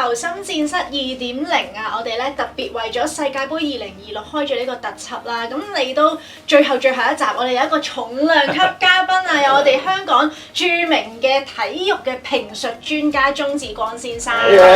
求生戰室2.0啊！我哋咧特別為咗世界盃2026開咗呢個特輯啦。咁嚟到最後一集，我哋有一個重量級嘉賓啊，有我哋香港著名嘅體育嘅評述專家鍾志光先生。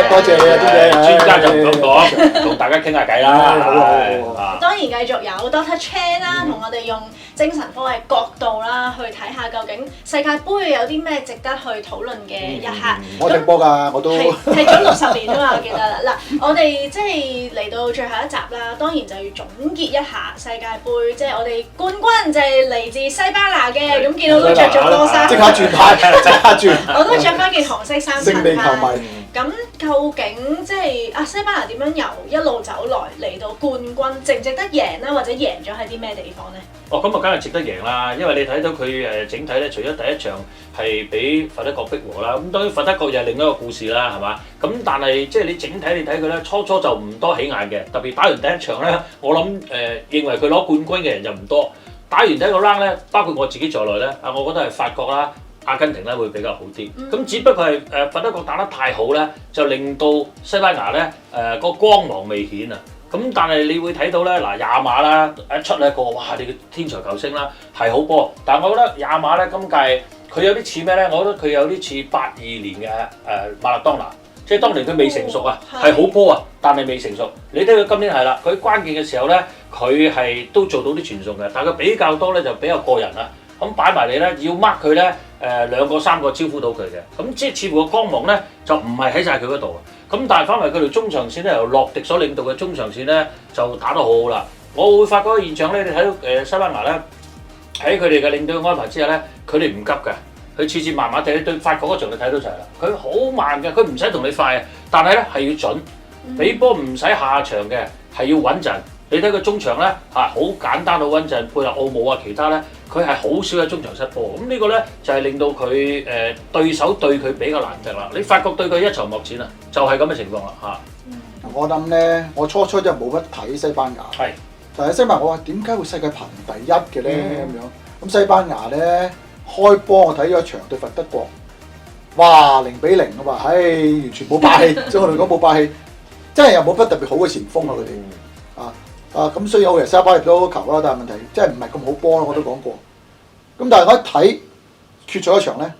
多謝你啊，專家就唔敢講，同大家傾下偈啦。當然繼續有 Doctor Chan 啦，同我哋用精神科嘅角度啦，去睇下究竟世界盃有啲咩值得去討論嘅一刻。我踢波㗎，我都踢咗60年啊嘛，我記得啦。嗱，我哋即係嚟到最後一集啦，當然就要總結一下世界盃，即係我哋冠軍就係嚟自西班牙嘅，咁見到都着咗波衫，即刻轉態，即刻轉。我都着翻件紅色衫襯勝利球翻。迷。咁究竟即係西班牙點樣由一路走來嚟到冠軍，值唔值得贏咧？或者贏咗喺啲咩地方咧？咁啊，梗係值得贏啦，因為你睇到佢整體咧，除咗第一場係俾佛得角逼和啦，咁當然佛得角又係另一個故事啦，係嘛？咁但係即係你整體你睇佢咧，初就唔多起眼嘅，特別打完第一場咧，我諗認為佢攞冠軍嘅人就唔多。打完第一個 round 咧，包括我自己在內咧，我覺得係法國啦、阿根廷咧會比較好啲。咁只不過係佛得角打得太好咧，就令到西班牙咧個光芒未顯啊。咁但係你會睇到咧，嗱亞馬啦一出咧個哇，你嘅天才球星啦係好波，但係我覺得亞馬咧今屆佢有啲似咩咧？我覺得佢有啲似82年嘅馬勒當拿，即係當年佢未成熟啊，係好波啊，但係未成熟。你睇佢今年係啦，佢關鍵嘅時候咧，佢係都做到啲傳送嘅，但係佢比較多咧就比較個人啦。咁擺埋你咧，要 mark 佢咧2個3個招呼到佢嘅，咁即係似乎個光芒咧就唔係喺晒佢嗰度啊。咁但係翻嚟佢條中場線咧，由洛迪所領導嘅中場線咧就打得好好啦。我會發覺個現象咧，你睇到西班牙咧喺佢哋嘅領隊嘅安排之下咧，佢哋唔急㗎，佢次次慢慢地。你對法國嗰場你睇到就係啦，佢好慢嘅，佢唔使同你快啊，但係咧係要準，俾波唔使下場嘅，係要穩陣。你睇佢中場咧好簡單好穩陣，配合奧姆啊其他咧，佢係好少喺中場失波。咁呢個咧就係令到佢對手對佢比較難踢啦。你法國對佢一籌莫展啊，就係咁嘅情況啦嚇。我諗咧，我初真係冇乜睇西班牙，但係西班牙我話點解會世界排名第一嘅咧咁樣？咁西班牙咧開波我睇咗一場對佛得角，哇0-0啊嘛，完全冇霸氣，即係我哋講冇霸氣，真係又冇乜特別好嘅前鋒啊佢哋。咁雖然我其實西班牙入咗球啦，但係問題即係唔係咁好波咯，我都講過。咁但係我一睇決賽嗰場咧，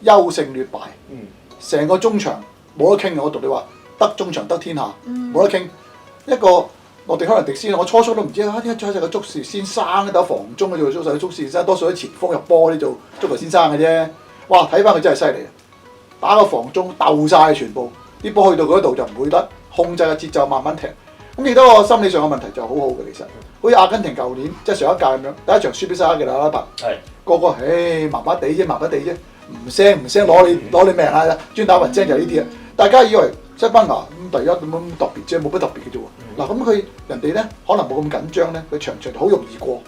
優勝劣敗，成個中場冇得傾嘅。我同你話，得中場得天下，冇得傾。一個洛迪克蘭迪斯，我初都唔知點解做隻個足球先生打防中嘅做足球先生，多數啲前鋒入波啲做足球先生嘅啫。哇！睇翻佢真係犀利，打個防中鬥晒全部，啲波去到嗰度就唔會得控制個節奏，慢慢踢。咁亦都個心理上嘅問題就好好嘅，其實好似阿根廷舊年即係上一屆咁樣，第一場輸俾沙嘅阿拉伯，個個麻麻地啫，唔聲攞你命啊！專打混精就係呢啲啊！大家以為西班牙咁第一咁特別啫，冇乜特別嘅啫喎。嗱咁佢人哋咧可能冇咁緊張咧，佢場好容易過。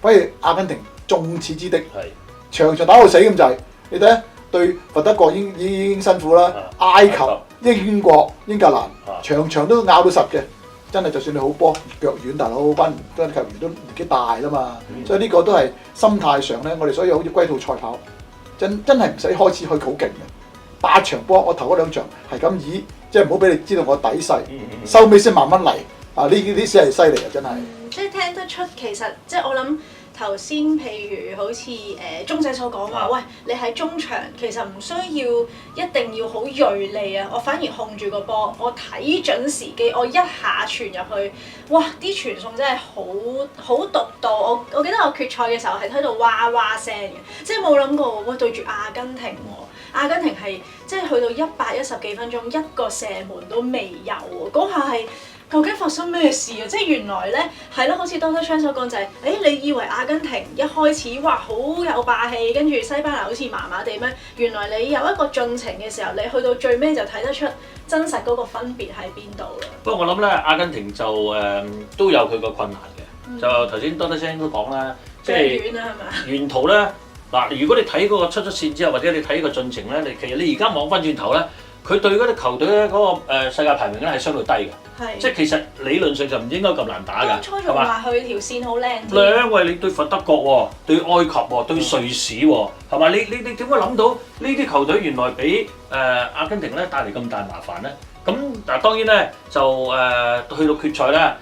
反而阿根廷眾矢之的，場打到死咁滯。你睇對佛得角已經辛苦啦，埃及、英國、英格蘭場都咬到實嘅。真係就算你好波腳軟，大佬班球員都年紀大啦嘛，所以呢個都係心態上咧，我哋所以好似龜兔賽跑，真係唔使開始去好勁嘅。8場波，我頭嗰2場係咁以，即係唔好俾你知道我底細，收尾先慢慢嚟。呢啲先係犀利啊！真係。即係聽得出其實即係我諗。頭先譬如好似鐘仔所講話，喂，你喺中場其實唔需要一定要好鋭利啊，我反而控住個波，我睇準時機，我一下傳入去，哇！啲傳送真係好獨到，我記得我決賽嘅時候係睇到哇哇聲嘅，即係冇諗過，喂，對住阿根廷喎，阿根廷係即係去到110幾分鐘一個射門都未有喎，嗰下係。究竟發生咩事啊？即係原來咧係咯，好似 Doctor Chan 所講就係，你以為阿根廷一開始哇好有霸氣，跟住西班牙好似麻麻地咩？原來你有一個進程嘅時候，你去到最尾就睇得出真實嗰個分別喺邊度啦。不過我諗咧，阿根廷就都有佢個困難嘅，就頭先 Doctor Chan 都講啦，即係沿途咧嗱，如果你睇嗰個出線之後，或者你睇個進程咧，其實你而家望翻轉頭咧。佢對嗰啲球隊咧嗰個世界排名咧係相對低嘅，即係其實理論上就唔應該咁難打㗎，初仲話佢條線好靚啲。因為你對佛得角喎，對埃及喎，對瑞士喎，係嘛？你點解諗到呢啲球隊原來俾阿根廷咧帶嚟咁大麻煩咧？咁嗱當然咧就去到決賽咧。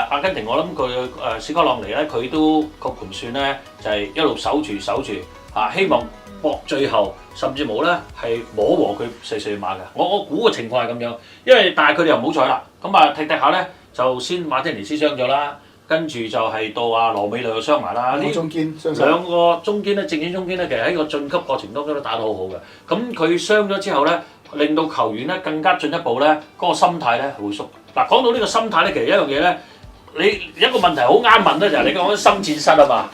阿根廷我諗佢史卡朗尼咧，佢都個盤算咧就係一路守住希望搏最後，甚至冇咧係摸和佢4碼嘅。我估個情況係咁樣，因為但係佢哋又唔好彩啦。咁踢下咧就先馬天尼斯傷咗啦，跟住就係到阿羅美路又傷埋啦。兩個中堅咧，正選中堅咧，其實喺個晉級過程當中都打得好好嘅。咁佢傷咗之後咧，令到球員咧更加進一步咧嗰個心態咧會縮。嗱，講到呢個心態咧，其實一樣嘢咧，你一個問題好啱問咧，就係你講緊心戰室啊嘛。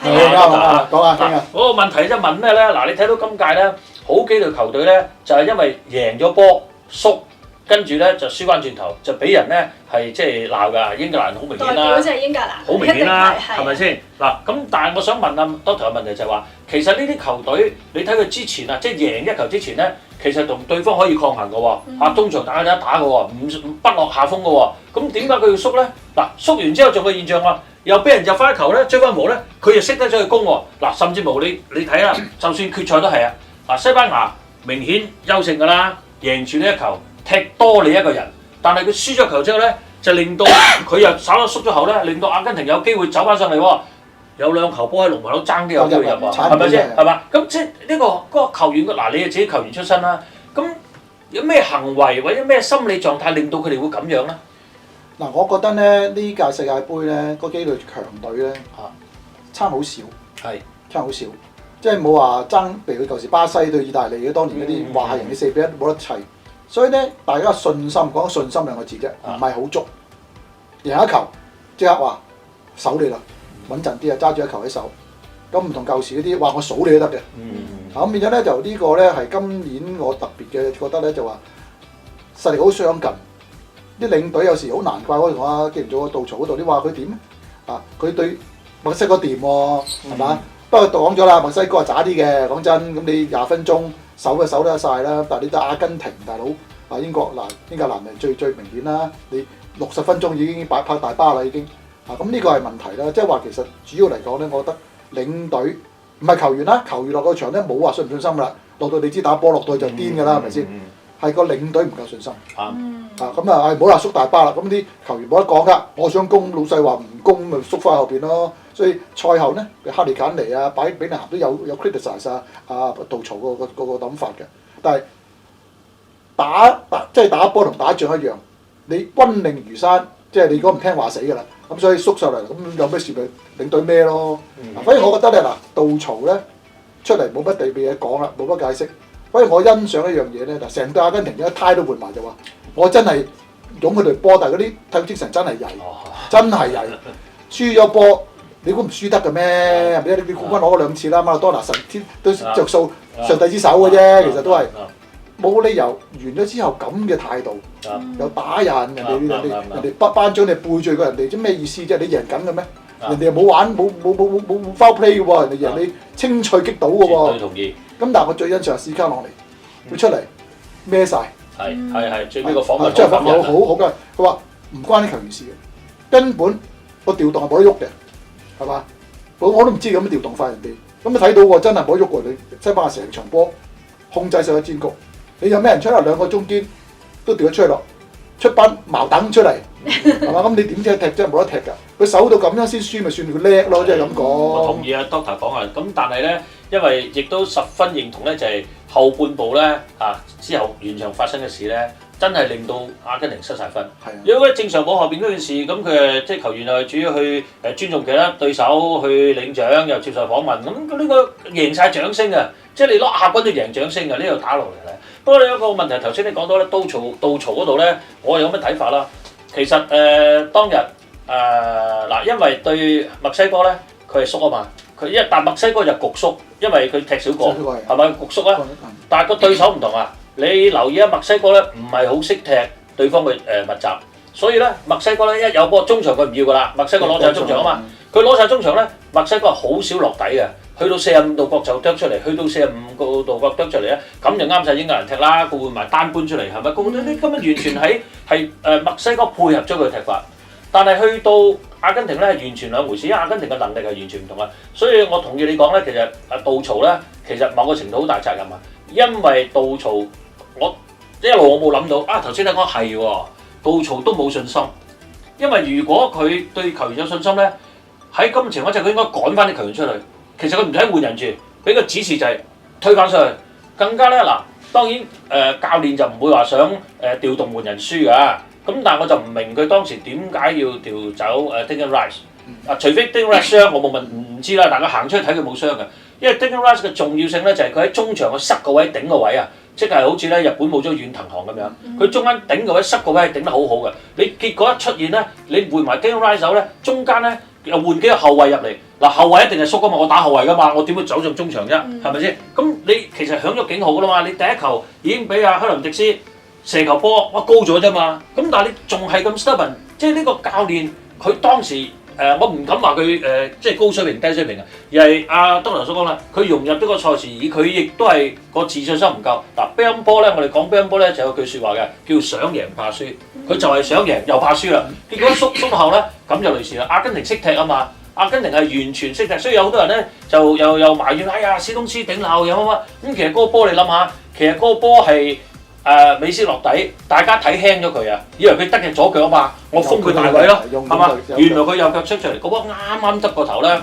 講下聽下。嗰個問題即係問咩咧？嗱，你睇到今屆咧，好幾隊球隊咧，就係因為贏咗波縮，跟住咧就輸翻轉頭，就俾人咧係即係鬧㗎。英格蘭好明顯啦，代表就係英格蘭，好明顯啦，係咪先？嗱，咁但係我想問啊，Doctor嘅問題就係話，其實呢啲球隊，你睇佢之前啊，即係贏一球之前咧。其實同對方可以抗衡嘅喎，中場打一打嘅喎，不落下風嘅喎，咁點解佢要縮咧？嗱，縮完之後仲有個現象喎，又俾人入翻一球咧，追翻和咧，佢又識得咗去攻喎。嗱，甚至乎你睇下，就算決賽都係啊，嗱，西班牙明顯優勝㗎啦，贏住呢一球，踢多你一個人，但係佢輸咗球之後咧，就令到佢又稍稍縮咗後咧，令到阿根廷有機會走翻上嚟喎。有2球波喺龍門口爭啲有機會入喎，係咪先？係嘛？咁即係呢個球員嗱，你係自己球員出身啦。咁有咩行為或者咩心理狀態令到佢哋會咁樣咧？嗱，我覺得咧呢屆世界盃咧嗰幾隊強隊咧差好少，差好少，即係冇話爭，譬如佢舊時巴西對意大利嘅當年嗰啲話係人哋4-1冇得砌，所以咧大家信心講信心2個字啫，唔係好足，贏一球即刻話守你啦。穩陣啲啊，揸住一球喺手，咁唔同舊時嗰啲，話我數你都得嘅。咁變咗咧就呢個咧係今年我特別嘅覺得咧就話實力好相近，啲領隊有時好難怪。我同阿紀賢做個杜曹嗰度，你話佢點啊？佢對墨西哥掂喎，係嘛？不過講咗啦，墨西哥係渣啲嘅，講真。咁你20分鐘守就守得晒啦，但係你對阿根廷大佬啊，英格蘭係最明顯啦。你60分鐘已經拍大巴啦已經。咁呢個係問題啦，即係話其實主要嚟講咧，我覺得領隊唔係球員啦，球員落個場咧冇話信唔信心㗎啦，落到你知打波落到去就癲㗎啦，係咪先？係個領隊唔夠信心。咁啊，唔好話縮大巴啦，咁啲球員冇得講㗎，我想攻，老細話唔攻咪縮翻後邊咯。所以賽後咧，哈利簡尼啊、比利鹹都有 criticize 杜曹個諗法嘅，但係打波同打仗一樣，你軍令如山，即係你如果唔聽話死㗎啦。咁所以縮上嚟，咁有咩事咪領隊咩咯？反而我覺得咧，嗱，杜曹咧出嚟冇乜特別嘢講啦，冇乜解釋。反而我欣賞一樣嘢咧，嗱，成隊阿根廷一胎都換埋就話，我真係擁佢隊波，但係嗰啲體育精神真係曳，真係曳。輸咗波，你估唔輸得嘅咩？係咪？你冠軍攞過2次啦，馬拉多納神天都着數上帝之手嘅啫，其實都係。冇理由完咗之後咁嘅態度，又打人哋班長你背罪過人哋，即咩意思啫？你贏緊嘅咩？人哋又冇玩冇 foul play 嘅喎，人哋贏你清脆擊倒嘅喎。絕對同意。咁但係我最欣賞係史卡朗尼，佢出嚟孭晒。係最尾個訪問。即係訪問好嘅，佢話唔關啲球員事嘅，根本個調動係冇得喐嘅，係嘛？我都唔知咁樣調動法人哋，咁你睇到喎，真係冇得喐喎！你西班牙成場波控制晒個戰局。你有咩人出嚟？2個中堅都調咗出去咯，出班矛等出嚟，係嘛？咁你點知踢啫？冇得踢㗎。佢守到咁樣先輸，咪算佢叻咯，即係咁講。我同意啊 Doctor 講啊。咁但係咧，因為亦都十分認同咧，就係後半部咧之後完場發生嘅事咧，真係令到阿根廷失晒分。如果正常冇後邊嗰件事，咁佢即係球員又主要去尊重其他對手，去領獎又接受訪問，咁呢個贏晒掌聲啊！即係你攞亞軍都贏掌聲啊！呢度打落嚟咧。不過你有一個問題，頭先你講到咧，杜曹嗰度咧，我有乜睇法啦？其實當日嗱，因為對墨西哥咧，佢係縮啊嘛，但墨西哥就焗縮，因為佢踢少個，係咪焗縮啊？但係個對手唔同啊！你留意下墨西哥咧，唔係好識踢對方嘅密集，所以咧墨西哥咧一有波中場佢唔要㗎啦，墨西哥攞晒中場啊嘛，佢攞晒中場咧，墨西哥好少落底嘅。去到45度角就啄出嚟，去到45度角啄出嚟咧，咁就啱晒英格蘭踢啦。佢換埋單搬出嚟，係咪？佢啲根本完全係墨西哥配合咗佢嘅踢法，但係去到阿根廷咧，完全兩回事。因為阿根廷嘅能力係完全唔同啊，所以我同意你講咧，其實杜曹咧，其實某個程度好大責任啊，因為杜曹我一路我冇諗到啊！頭先你講係喎，杜曹都冇信心，因為如果佢對球員有信心咧，喺咁情況之下佢應該趕翻啲球員出去。其實佢唔使換人住，俾個指示就係推返上去。更加咧嗱，當然教練就唔會話想調動換人輸㗎。咁但係我就唔明佢當時點解要調走Declan Rice 啊？除非 Declan Rice 傷，我冇問唔知啦。但係佢行出去睇佢冇傷嘅，因為 Declan Rice 嘅重要性咧就係佢喺中場個塞個位頂個位啊，即係好似咧日本冇咗遠藤航咁樣，佢中間頂個位塞個位係頂得好好嘅。你結果一出現咧，你換埋 Declan Rice 走咧，中間咧又換幾個後衞入嚟，嗱後衞一定係縮噶嘛，我打後衞噶嘛，我點會走上中場啫？係咪先？咁你其實響咗警號噶啦嘛，你第一球已經俾阿克倫迪斯射球波，哇高咗啫嘛，咁但係你仲係咁 stubborn，即係呢個教練佢當時我唔敢話佢即係高水平低水平啊，而係阿德頭所講啦，佢融入呢個賽事，而佢亦都係個自信心唔夠。嗱乒乓波咧，我哋講乒乓波咧就有句説話嘅，叫想贏怕輸，佢就係想贏又怕輸啦，結果縮後咧咁就類似啦。阿根廷識踢啊嘛，阿根廷係完全識踢，所以有好多人咧就又埋怨，哎呀史東斯頂漏有乜乜，咁其實嗰個波你諗下，其實嗰個波係。美斯落底，大家睇輕咗佢啊，以為佢得嘅左腳啊嘛，我封佢大位咯，係嘛？原來佢右腳出嚟，嗰波啱啱得個頭咧，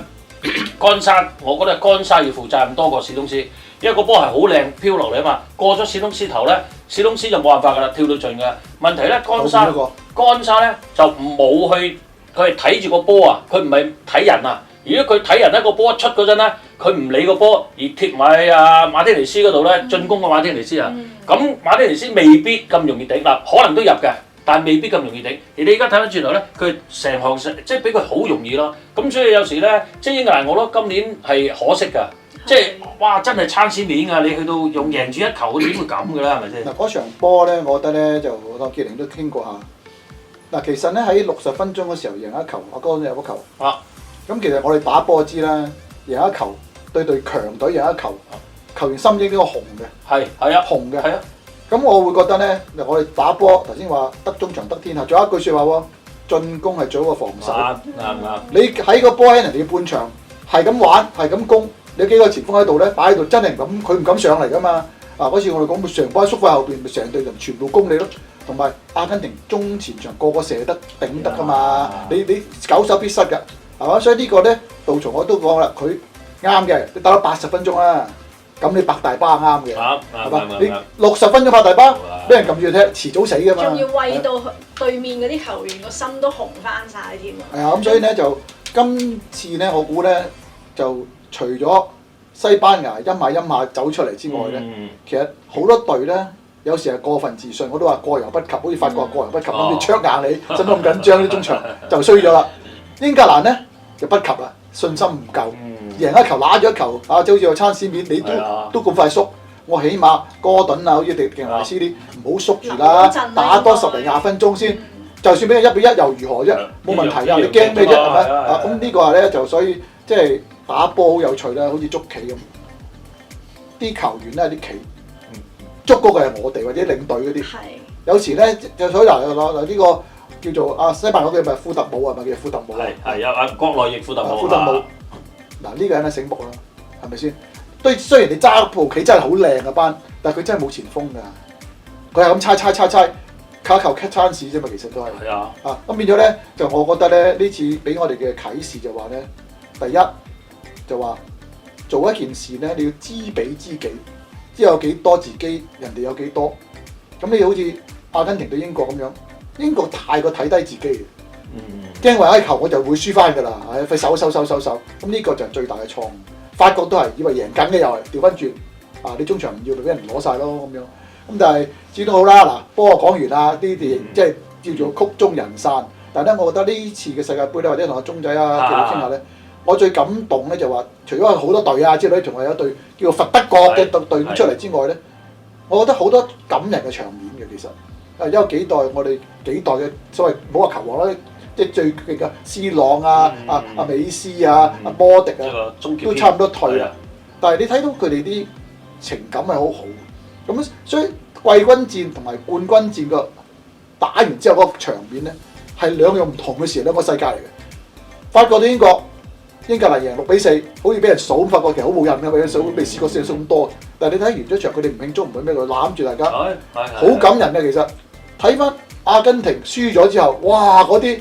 乾沙，我覺得乾沙要負責任多過史東斯，因為個波係好靚飄落嚟啊嘛，過咗史東斯頭咧，史東斯就冇辦法㗎啦，跳到盡㗎。問題咧，乾沙咧就冇去，佢係睇住個波啊，佢唔係睇人啊。如果佢睇人咧，個波一出嗰陣咧，佢唔理個波而貼埋馬天尼斯嗰度咧，進攻嘅馬天尼斯啊，咁馬天尼斯未必咁容易頂嗱，可能都入嘅，但係未必咁容易頂。而你而家睇翻轉頭咧，佢成行即係俾佢好容易咯。咁所以有時咧，即係英格蘭我覺得今年係可惜㗎，即係哇真係撐錢面㗎！你去到用贏住一球，點會咁㗎啦？係咪先？嗱嗰場波咧，我覺得咧就我傑寧都傾過下。嗱其實咧喺60分鐘嗰時候贏一球，我嗰陣入咗球。咁其實我哋打波知啦，贏一球對強隊贏一球，球員心應該紅嘅。係啊，紅嘅。係啊。咁我會覺得咧，我哋打波頭先話得中場得天下，仲有一句説話喎，進攻係早過防守。啱。你喺個波喺人哋半場係咁玩係咁攻，你幾個前鋒喺度咧擺喺度，真係佢唔敢上嚟㗎嘛。嗰次我哋講成班縮喺後邊，咪成隊人全部攻你咯。同埋阿根廷中前場個射得頂得㗎嘛，你久守必失㗎。係嘛？所以呢個咧，杜曹我都講啦，佢啱嘅。你打咗80分鐘啦，咁你拍大巴啱嘅，係嘛？你60分鐘拍大巴，俾人撳住踢，遲早死㗎嘛。仲要為到對面嗰啲球員個心都紅翻晒添啊！係啊，咁所以咧就今次咧，我估咧就除咗西班牙陰下走出嚟之外咧，其實好多隊咧有時係過分自信，我都話過猶不及，好似法國過猶不及咁，你灼硬你，使乜咁緊張啲中場就衰咗啦。英格蘭咧就不及啦，信心唔夠，贏一球揦咗一球，就好似個撐線面，你都咁快縮。我起碼哥頓啊，好似迪維斯啲唔好縮住啦，打多10零20分鐘先，就算俾佢1比1又如何啫？冇問題㗎，你驚咩啫？係咪？咁呢個咧就所以即係打波好有趣啦，好似捉棋咁，啲球員咧啲棋捉嗰個係我哋或者領隊嗰啲，有時咧就所以嗱呢個。叫做西班牙嗰個咪庫特姆係咪叫庫特姆？係有國內譯庫特姆。庫特姆嗱呢個人係醒目啦，係咪先？雖然你揸部棋真係好靚嘅班，但係佢真係冇前鋒㗎。佢係咁猜，靠一球 catch chance 啫嘛，其實都係。係啊。咁變咗咧，就我覺得咧呢次俾我哋嘅啟示就話咧，第一就話做一件事咧，你要知彼知己，知有幾多自己，人哋有幾多。咁你好似阿根廷對英國咁樣。英國太過睇低自己嘅，驚話一球我就會輸翻㗎啦，費守，咁呢個就係最大嘅錯誤。法國都係以為贏緊嘅，又係調翻轉，你中場唔要，咪俾人攞晒咯咁樣。咁但係至都好啦，嗱波講完啦，啲電影即係叫做曲終人散。但係咧，我覺得呢次嘅世界盃咧，或者同阿鐘仔啊傾下咧，我最感動咧就話，除咗好多隊啊之類，仲係有隊叫做佛德國嘅隊伍出嚟之外咧，我覺得好多感人嘅場面嘅其實。因為幾代我哋幾代嘅所謂冇話球王啦，即係最勁嘅 C 朗啊、阿美斯啊、阿波迪啊，都差唔多退啦。但係你睇到佢哋啲情感係好好，咁所以季軍戰同埋冠軍戰個打完之後嗰個場面咧，係兩樣唔同嘅事，兩個世界嚟嘅。法國對英國英格蘭贏6-4，好似俾人數，發覺其實好冇癮嘅，俾人數未試過數咁多。但係你睇完咗場，佢哋唔慶祝唔會咩，佢攬住大家，好感人嘅其實。睇翻阿根廷輸咗之後，哇嗰啲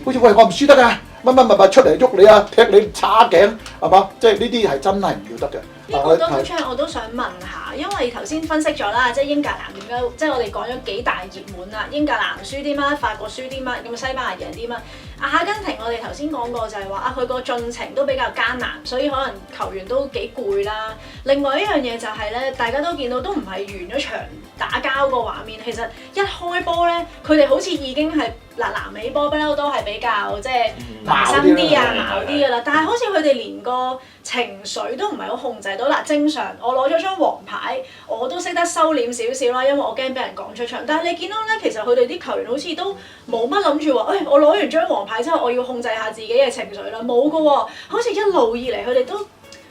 好似喂我唔輸得㗎，乜出嚟喐你啊，踢你叉頸係嘛？即係呢啲係真係唔要得嘅。呢個多口槍我都想問下，因為頭先分析咗啦，即係英格蘭點解，即係我哋講咗幾大熱門啦，英格蘭輸啲乜，法國輸啲乜，咁西班牙贏啲乜。阿根廷我哋頭先講過就係話啊，佢個進程都比較艱難，所以可能球員都幾攰啦。另外一樣嘢就係咧，大家都見到都唔係完咗場打交個畫面，其實一開波咧，佢哋好似已經係南美波不嬲都係比較即係麻身啲啊、矛啲㗎啦，但係好似佢哋連個情緒都唔係好控制到。嗱，正常我攞咗張黃牌，我都識得收斂少少啦，因為我驚俾人趕出場。但係你見到咧，其實佢哋啲球員好似都冇乜諗住話，我攞完張黃牌之後，我要控制下自己嘅情緒啦，冇㗎喎，好似一路以嚟佢哋都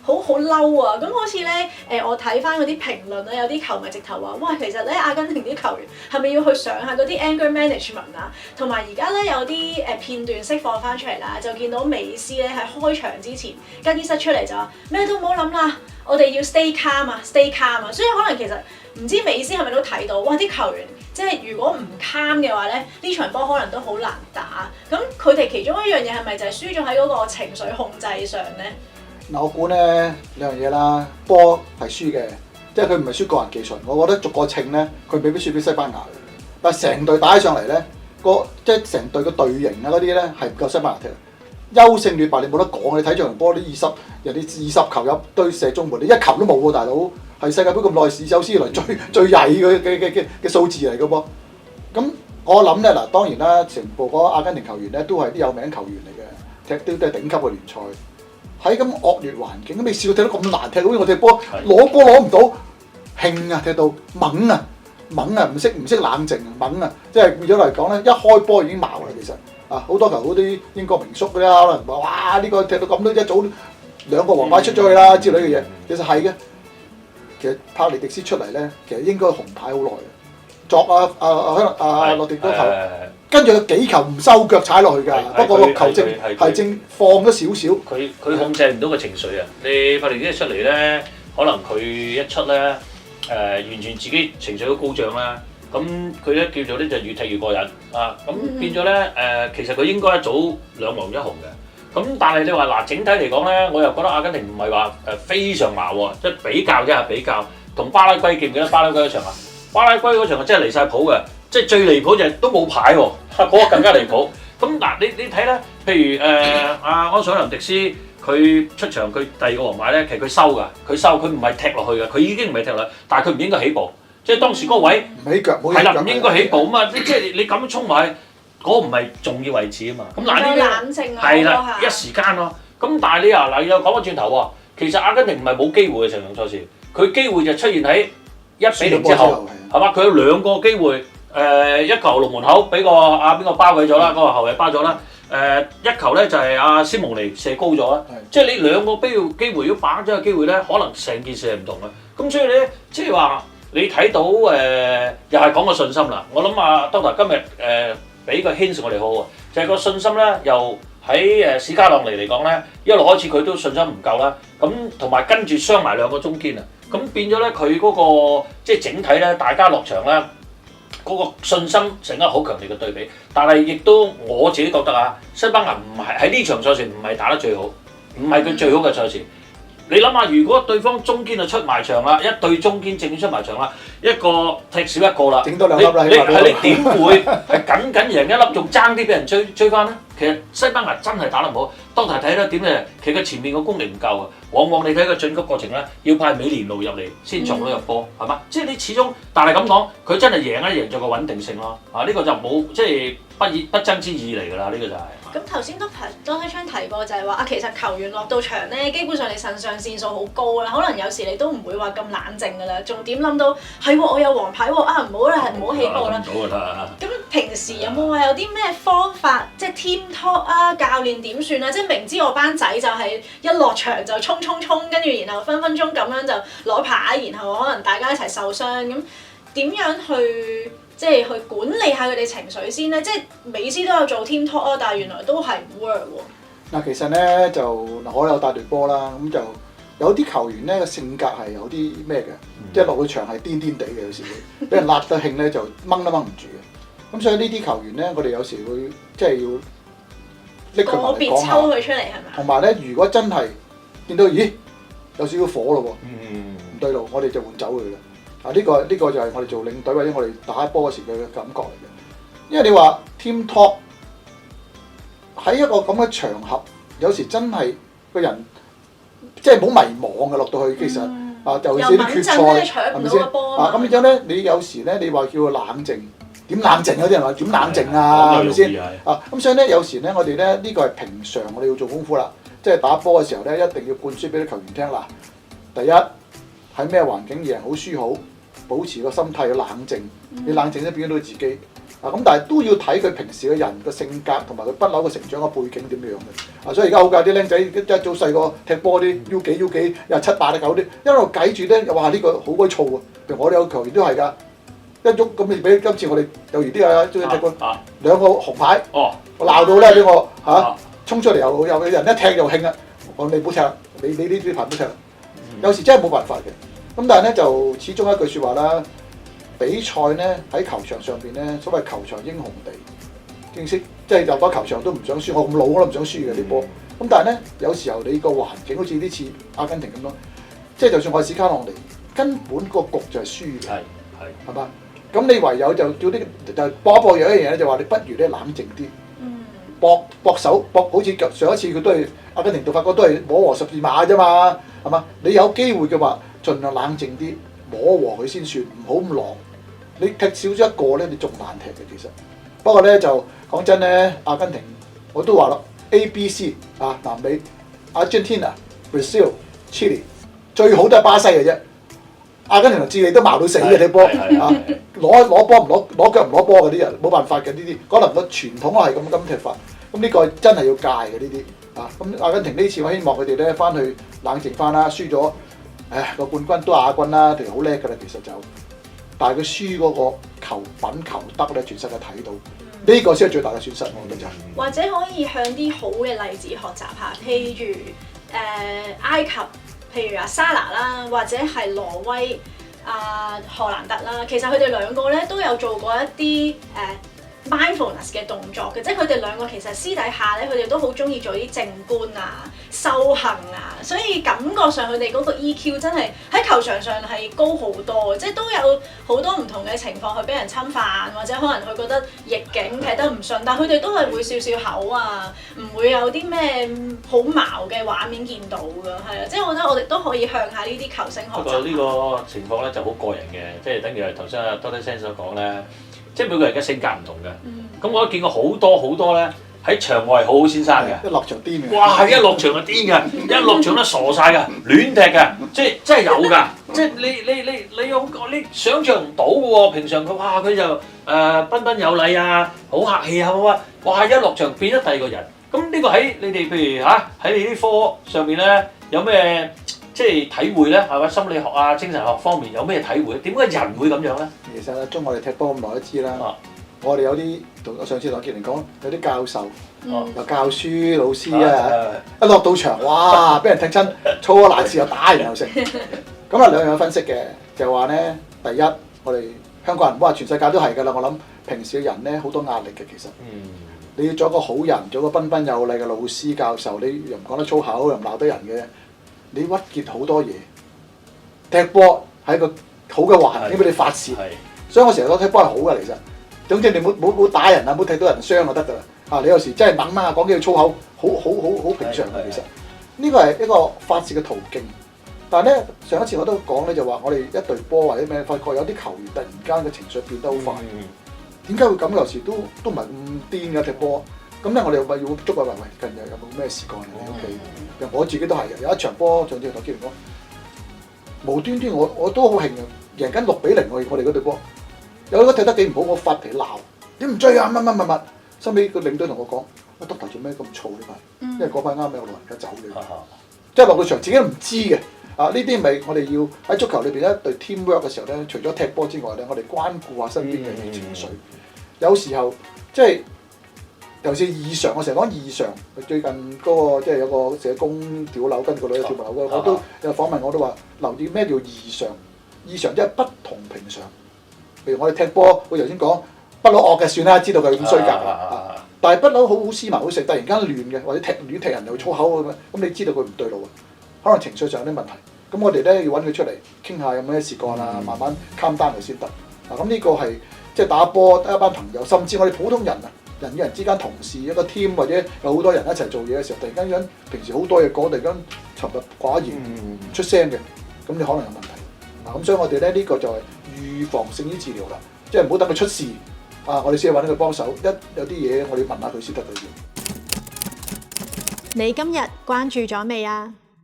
好嬲啊！咁好似咧我睇翻嗰啲評論咧，有啲球迷直頭話：哇，其實咧阿根廷啲球員係咪要去上下嗰啲 anger management 啊？同埋而家咧有啲片段釋放翻出嚟啦，就見到美斯咧喺開場之前更衣室出嚟就話咩都唔好諗啦，我哋要 stay calm 啊，stay calm 啊！所以可能其實唔知美斯係咪都睇到，哇！啲球員即係如果唔 calm 嘅話咧，呢場波可能都好難打。咁佢哋其中一樣嘢係咪就係輸咗喺嗰個情緒控制上咧？嗱，我估咧兩樣嘢啦，波係輸嘅，即係佢唔係輸個人技術。我覺得逐個稱咧，佢未必輸俾西班牙嘅。但係成隊打起上嚟咧，即係成隊個隊形啊嗰啲咧係唔夠西班牙踢。優勝劣敗你冇得講，你睇場波啲人哋20球入堆射中門，你一球都冇喎，大佬係世界盃咁耐有史以來最曳嘅數字嚟嘅噃。咁我諗咧嗱，當然啦，全部嗰阿根廷球員咧都係啲有名球員嚟嘅，踢都係頂級嘅聯賽。喺咁惡劣環境，都未試過踢得咁難踢，好似我踢波攞波攞唔到，興啊踢到猛啊，唔識冷靜啊，猛啊！即係變咗嚟講咧，一開波已經矛啦，其實啊好多球嗰啲英國名宿嗰啲可能話哇呢個踢到咁多，一早2個黃牌出咗去啦之類嘅嘢，其實係嘅。其實帕尼迪斯出嚟咧，其實應該紅牌好耐嘅，作洛迪嗰球。跟住有幾球唔收腳踩落去㗎，不過個球證係正放咗少少。佢控制唔到個情緒啊！你帕尼迪斯出嚟咧，可能佢一出咧完全自己情緒都高漲啦。咁佢咧叫做咧就越踢越過癮啊！咁變咗咧其實佢應該一早2黃1紅嘅。咁但係你話嗱，整體嚟講咧，我又覺得阿根廷唔係話非常矛喎，即係比較啫嚇，比較同巴拉圭記唔記得巴拉圭嗰場啊？巴拉圭嗰場真係離晒譜嘅。即係最離譜就係都冇牌喎，嗰個更加離譜。咁嗱，你睇咧，譬如安索林迪斯佢出場佢第2個黃牌咧，其實佢收㗎，佢唔係踢落去㗎，佢已經唔係踢落去，但係佢唔應該起步，即係當時嗰個位唔起腳，係啦，唔應該起步啊嘛，即係你咁衝埋去，嗰個唔係重要位置啊嘛。咁嗱呢啲係啦，一時間咯。咁但係你嗱又講翻轉頭喎，其實阿根廷唔係冇機會嘅成場賽事，佢機會就出現喺1-0之後，係嘛？佢有2個機會。一球龍門口俾個邊個包佢咗啦，嗰個後衞包咗啦。一球咧就係阿斯蒙尼射高咗啦。即係你2個機會，如果把握咗個機會咧，可能成件事係唔同嘅。咁所以咧，即係話你睇到又係講個信心啦。我諗Doctor今日俾個 hint 我哋好喎，就係個信心咧，又喺史加朗尼嚟講咧，一路開始佢都信心唔夠啦。咁同埋跟住傷埋2個中堅啊，咁變咗咧佢嗰個即係整體咧，大家落場咧。嗰個信心成一個好強烈嘅對比，但係亦都我自己覺得西班牙唔係喺呢場賽事唔係打得最好，唔係佢最好嘅賽事。你諗下，如果對方中堅就出埋場啦，一對中堅正出埋場啦，一個踢少一個啦，整多2粒啦，你點會係僅贏1粒，仲爭啲俾人追翻咧？其實西班牙真係打得唔好，當題睇得點咧？其實佢前面個功力唔夠啊，往往你睇個晉級過程咧，要派美連路入嚟先撞到入波，係嘛？即係你始終，但係咁講，佢真係贏咗個穩定性咯。呢個就冇即係不爭之議嚟㗎啦，呢個就係。咁頭先都多昌提過就係話其實球員落到場咧，基本上你腎上腺素好高啦，可能有時你都唔會話咁冷靜㗎啦，仲點諗到係喎我有黃牌喎唔好啦，唔好起步啦。咁平時有冇話有啲咩方法，即係 team talk 教練點算啊？即係明知我班仔就係一落場就衝，跟住然後分鐘咁樣就攞牌，然後可能大家一齊受傷，咁點樣去？即係去管理下佢哋情緒先咧，即係美斯都有做 team talk 但係原來都係唔 work 喎。嗱，其實咧就我有帶隊波啦，咁就有啲球員咧個性格係有啲咩嘅，即係落到場係癲癲地嘅，有時會俾人辣得興咧就掹都掹唔住嘅。咁所以呢啲球員咧，我哋有時會即係要拎佢埋嚟講下。抽佢出嚟係咪？同埋咧，如果真係見到咦有少少火咯喎，唔對路，我哋就換走佢啦。呢個就係我哋做領隊或者我哋打波嗰時嘅感覺嚟嘅。因為你話 team talk 喺一個咁嘅場合，有時真係個人即係好迷茫嘅落到去，其實尤其是啲決賽係咪先？咁然之後咧，你有時咧，你話叫佢冷靜，點冷靜？有啲人話點冷靜啊？係咪先？咁所以咧，有時咧，我哋咧呢個係平常我哋要做功夫啦。即係打波嘅時候咧，一定要灌輸俾啲球員聽啦。第一喺咩環境贏好輸好，保持個心態要冷靜。你冷靜咧，變咗到自己。咁但係都要睇佢平時嘅人個性格同埋佢不嬲嘅成長嘅背景點樣嘅。所以而家好㗎，啲僆仔一早細個踢波啲 U 幾又7、8、9啲，一路計住咧，又話呢個好鬼燥啊！譬如我哋有球員都係㗎，一喐咁你俾今次我哋幼兒啲啊，中意踢波兩個紅牌，我鬧到咧俾我衝出嚟又有人一踢又興啊！我你唔好踢，你呢啲牌唔好踢。有時真係冇辦法嘅。咁但係咧就始終一句説話啦，比賽咧喺球場上邊咧，所謂球場英雄地，正式即係入咗球場都唔想輸，我咁老我都唔想輸嘅啲波。咁但係咧有時候你個環境好似呢次阿根廷咁咯，即係就算我係史卡朗尼，根本個局就係輸嘅，係嘛？咁你唯有就叫啲就搏一搏有一樣嘢咧，就話你不如咧冷靜啲。搏手搏，好似上一次佢都係阿根廷對法國都係摸和12碼啫嘛，係嘛？你有機會嘅話，盡量冷靜啲，摸和佢先算，唔好咁狼。你踢少咗一個咧，你仲難踢嘅其實。不過咧就講真咧，阿根廷我都話咯 ，A、B、C 南美 Argentina、Brazil、Chile 最好都係巴西嘅啫。阿根廷同智利都矛到死嘅踢波攞波唔攞腳唔攞波嗰啲人冇辦法嘅呢啲，可能個傳統係咁踢法。咁呢個真係要戒嘅呢啲咁阿根廷呢次我希望佢哋咧翻去冷靜翻啦，輸咗個冠軍都亞軍啦，其實好叻㗎啦，其實就，但係佢輸嗰個球品球德咧，全世界睇到，呢個先係最大嘅損失，我覺得就係。或者可以向啲好嘅例子學習下，譬如埃及。譬如沙拿啦，或者係挪威、荷蘭特啦，其實佢哋兩個咧都有做過一啲mindfulness 嘅動作嘅，即係佢哋兩個其實私底下咧，佢哋都好中意做啲靜觀修行所以感覺上佢哋嗰個 EQ 真係喺球場上係高好多，即係都有好多唔同嘅情況去俾人侵犯，或者可能佢覺得逆境踢得唔順，但係佢哋都係會笑笑口唔會有啲咩好矛嘅畫面見到㗎，係啊，即係我覺得我哋都可以向下呢啲球星學習。不過呢個情況咧就好個人嘅，即係等於係頭先阿 Doctor Sen 所講咧。即係每個人嘅性格唔同嘅，咁我都見過好多咧喺場外好先生嘅，一落場癲嘅，哇！一落場就癲嘅，一落場都傻晒㗎，亂踢㗎，即係真係有㗎，即係你想象唔到嘅喎，平常佢就彬彬有禮好客氣哇！一落場變咗第二個人，咁呢個喺你哋譬如喺你啲科上面咧有咩？即係體會咧，係咪心理學精神學方面有咩體會？點解人會咁樣咧？其實中我哋踢波咁耐都知啦。我哋有啲上次同傑玲講，有啲教授又教書老師一落到場，哇！俾人踢親，粗個爛事又打人又成。咁兩樣分析嘅，就話咧，第一，我哋香港人唔好話全世界都係㗎啦。我諗平時嘅人咧好多壓力嘅，其實。你要做一個好人，做一個彬彬有禮嘅老師教授，你又唔講得粗口，又唔鬧得人嘅。你鬱結好多嘢，踢波係一個好嘅環境俾你發泄，所以我成日覺得踢波係好嘅其實。總之你冇打人冇踢到人傷就得㗎啦。你有時真係猛講幾句粗口，好平常嘅其實。呢個係一個發泄嘅途徑。但係咧上一次我都講咧就話我哋一隊波或者咩發覺有啲球員突然間嘅情緒變得好快。點解會咁？有時都唔係咁癲嘅踢波。咁咧我哋咪要捉佢話喂，近日有冇咩事幹你屋企？我自己都係嘅，有一場波上次同傑玲講，無端端我都好興嘅，贏緊6-0我哋嗰隊波，有個踢得幾唔好，我發脾鬧，你唔追乜，收尾個領隊同我講，Doctor做咩咁燥呢排？因為嗰排啱啱有老人家走嘅，即係落到場自己都唔知嘅。呢啲咪我哋要喺足球裏邊一隊 teamwork 嘅時候咧，除咗踢波之外咧，我哋關顧下身邊嘅人嘅情緒。有時候即係尤其是異常，我成日講異常。最近嗰個即係有個社工跳樓，跟住個女跳樓嘅，我都有訪問，我都話留意咩叫異常？異常即係不同平常。譬如我哋踢波，我頭先講不嬲惡嘅算啦，知道佢咁衰格但係不嬲好斯文好食，突然間亂嘅，或者亂踢人又粗口咁樣，咁你知道佢唔對路啊？可能情緒上有啲問題。咁我哋咧要揾佢出嚟傾下有咩事幹啊，慢慢 calm down 佢先得。咁呢個係即係打波得一班朋友，甚至我哋普通人啊，人與人之間同事一個 team 或者有好多人一齊做嘢嘅時候，突然間平時好多嘢講，突然間沉默寡言唔出聲嘅，咁你可能有問題。咁所以我哋咧呢個就係預防勝於治療啦，即係唔好等佢出事我哋先去揾佢幫手。一有啲嘢我哋問下佢先得嘅。你今日關注咗未啊？